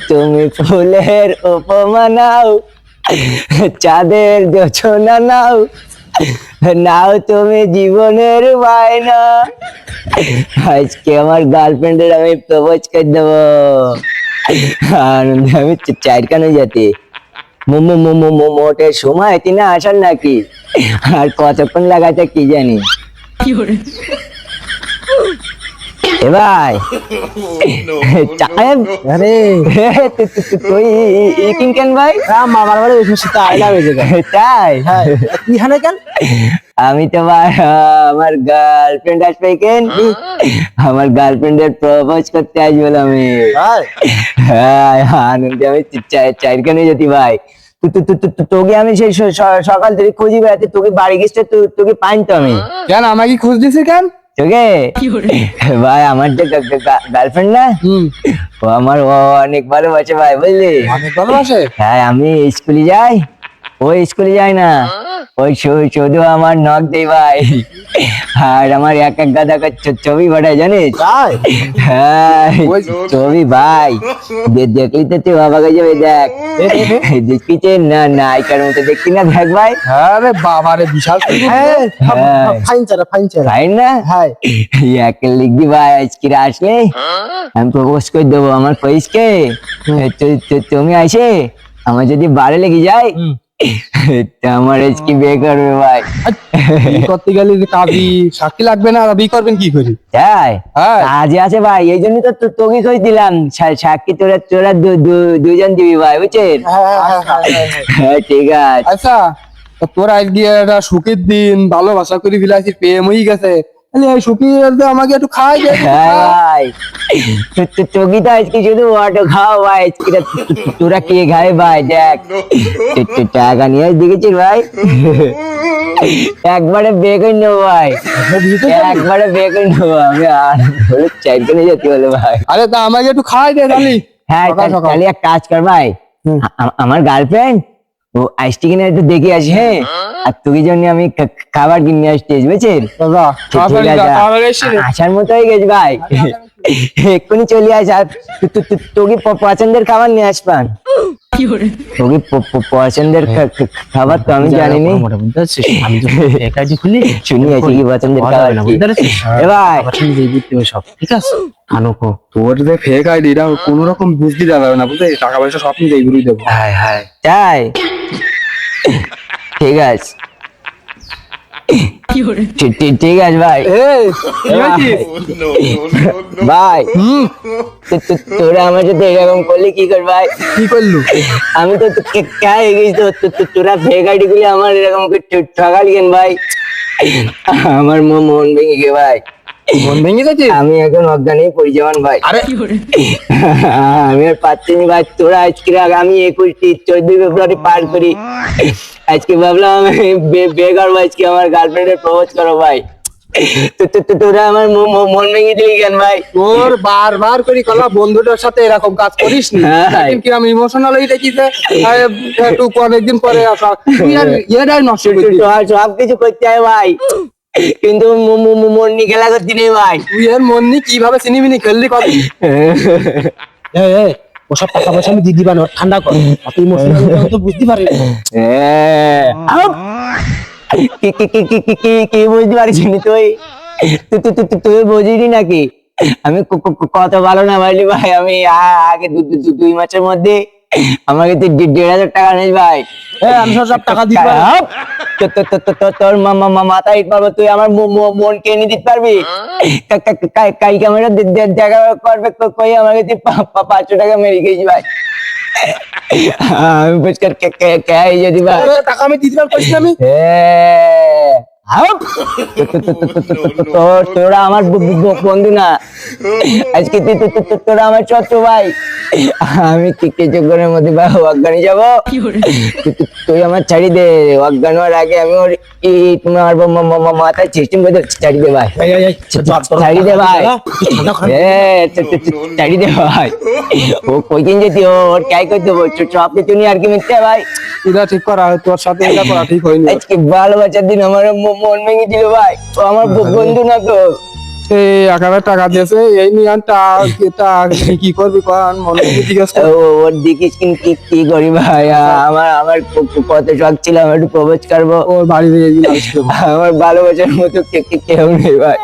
তুমি ফুলের উপমা নাও, চাঁদের জোছনা নাও, নাও তুমি জীবনের বায়না। আজকে আমার গার্লফ্রেন্ডের আমি প্রপোজ করে দেবো। আনন্দে আমি চারখানে যেতে মোটের সময় তিনি আসার নাকি, আর কতক্ষণ লাগাতে কি জানি। এ ভাই আরে তুই কেন ভাই? মামার বাড়ি আইলা হয়েছে তাই এখানে কেন? আমি তো ভাই আমার গার্লফ্রেন্ড আসবে কেন, আমার গার্লফ্রেন্ডের প্রপোজ করতে আসবো আমি। হ্যাঁ আনন্দে আমি চারখানে যেতি ভাই। তোকে আমি সেই সকাল থেকে খুঁজি বেড়াতে, তোকে বাড়ি গেছে তোকে পাইনি তো আমি। কেন আমাকে খোঁজ দিছি কেন তোকে ভাই আমার যে গার্লফ্রেন্ড না, ও আমার অনেক ভালোবাসে ভাই, বুঝলি? অনেক ভালোবাসে? হ্যাঁ আমি স্কুলে যাই, ওই স্কুলে যাই না, ওই শুধু আমার নখ দেই ভাই, আর আমার এক এক গাদা ছবি পাঠায় জানিস? হ্যাঁ ছবি ভাই দেখলি তো তুই বাবা গেছে, দেখ দেখছিস না নায়িকার মতো দেখছি না, দেখ ভাই। আরে বাবা রে বিশাল ফাইন না? হ্যাঁ এক লিখবি ভাই, আজকে আসলে আমি প্রপোজ করে দেবো আমার ফয়েজকে। তুমি আসে আমার যদি বাড়ি লেগে যায় আমার আজকে বিয়ে করবে ভাই। করতে গেলে কাজী সাক্ষী লাগবে না, বিয়ে করবেন কি করি? তাই কাজে আছে ভাই, এই জন্য তো তোকে কই দিলাম সাক্ষী, তোরা দুজন দিবি ভাই, বুঝছেন? হ্যাঁ ঠিক আছে। আচ্ছা তোরা আজকে একটা সুখের দিন, ভালোবাসা করি বিলাসির প্রেম হয়ে গেছে, সুখী আমাকে একটু খাই দে। ভাই তোকে তো আজকে শুধু অটো খাও ভাই, তোরা কে খায় ভাই? দেখ টাকা নিয়ে দেখেছিস ভাই, একবারে বিয়ে করে নেবো ভাই, একবারে বিয়ে করে নেবো আমি। আর চারখানে যেতে হলো ভাই। আরে তা আমাকে একটু খাই দে তাহলে। হ্যাঁ তাহলে এক কাজ কর ভাই, আমার গার্লফ্রেন্ড ও আইসটি কিনে একটু দেখে আসি, হ্যাঁ, আর তুই জন্য আমি খাবার কিনে আসতে, বুঝছেন? আসার মতো হয়ে গেছে ভাই, এক্ষুনি চলে আস। আর তোকে পছন্দের খাবার নিয়ে আসবান, তোকে পছন্দের খাবার তো আমি জানিনি, শুনি আছে কি পছন্দের খাবার কি ভাই? সব ঠিক আছে, তোর যে ফেক আইডিটা কোন রকম বুঝতে যাবে না, বুঝলি? টাকা পয়সা সব নিয়ে এইগুলোই দেবো। হ্যাঁ হ্যাঁ তাই ঠিক আছে, ঠিক আছে ভাই। ভাই তোরা আমার সাথে এরকম করলি কি কর ভাই? কি করলু? আমি তো তোরা ফেক আইডি গুলি আমার এরকম ঠকালি কেন ভাই? আমার মন ভেঙে গে ভাই, মন ভেঙে গেছে, আমি এখন অজ্ঞানী পড়ে যাওয়ান ভাই। আমি আর পাচ্ছি না ভাই, তোরা আজকে আমি 14 ফেব্রুয়ারি পার করি, আজকে ভাবলাম আমি বিয়ে করবো, আজকে আমার গার্লফ্রেন্ডের প্রপোজ করো ভাই, তোরা আমার মন ভেঙে দিলি কেন ভাই? তোর বারবার করি কলা বন্ধুটার সাথে এরকম কাজ করিস না, কি আমি ইমোশনাল হয়ে দেখিছে একটু অনেকদিন পরে আসা এটাই নষ্ট সব কিছু করতে হয় ভাই, কিন্তু মন্নি খেলা করতে নেই ভাই। তুই এর মন্নি কিভাবে চিনিবিনি খেললি কত? ওসব টাকা পয়সা আমি দিয়ে দিবা না, ঠান্ডা কর, অত ইমোশনাল তো বুঝতে পারি। কি বুঝতে পারিস তুই? তুই বুঝিনি নাকি আমি কত ভালো না ভাইলি ভাই? আমি আগে 2 মাসের মধ্যে আমাকে তুই 1,500 টাকা নেই ভাই। আমি সব টাকা দিতে তোর মাথা ইট পারবো, তুই আমার মন কিনে দিতে পারবি? কাই ক্যামেরা দেখা করবে কই আমাকে তুই 500 টাকা মেরে গেছি ভাই। আমি পুষ্কার যদি ভাই টাকা আমি দিতে পারছি আমি। তোরা আমার বন্ধু না, আজকে তোরা আমার শত্রু ভাই। আমি কিছুক্ষণের মধ্যে ভাই অজ্ঞানী যাবো, তুই আমার ছাড়ি দে, অজ্ঞান হওয়ার আগে আমি ওর তোমার মাথায় সিস্টেম করে ছাড়ি দে ভাই, ছাড়ি দে ভাই, ছাড়ি দে ভাই। ও কইদিন যেতি ওর ক্যাই করে দেবো, সব কিছু নিয়ে আর কি মিথ্যে ভাই। এটা ঠিক করা, তোর সাথে এটা করা ঠিক হয়নি। আজকে ভালোবাসার দিন আমার মন ভেঙে দিল ভাই, ও আমার বন্ধু না তো। এই 1,000 টাকা দিয়েছে এই নিয়ে কি করবি কন মনে জিজ্ঞেস কর। ওর দিকিস কি কি করি ভাই, আমার আমার কত শখ ছিল আমি একটু প্রপোজ করবো, ওর বাড়ি থেকে আমার ভালোবাসার মতো কেউ নেই ভাই।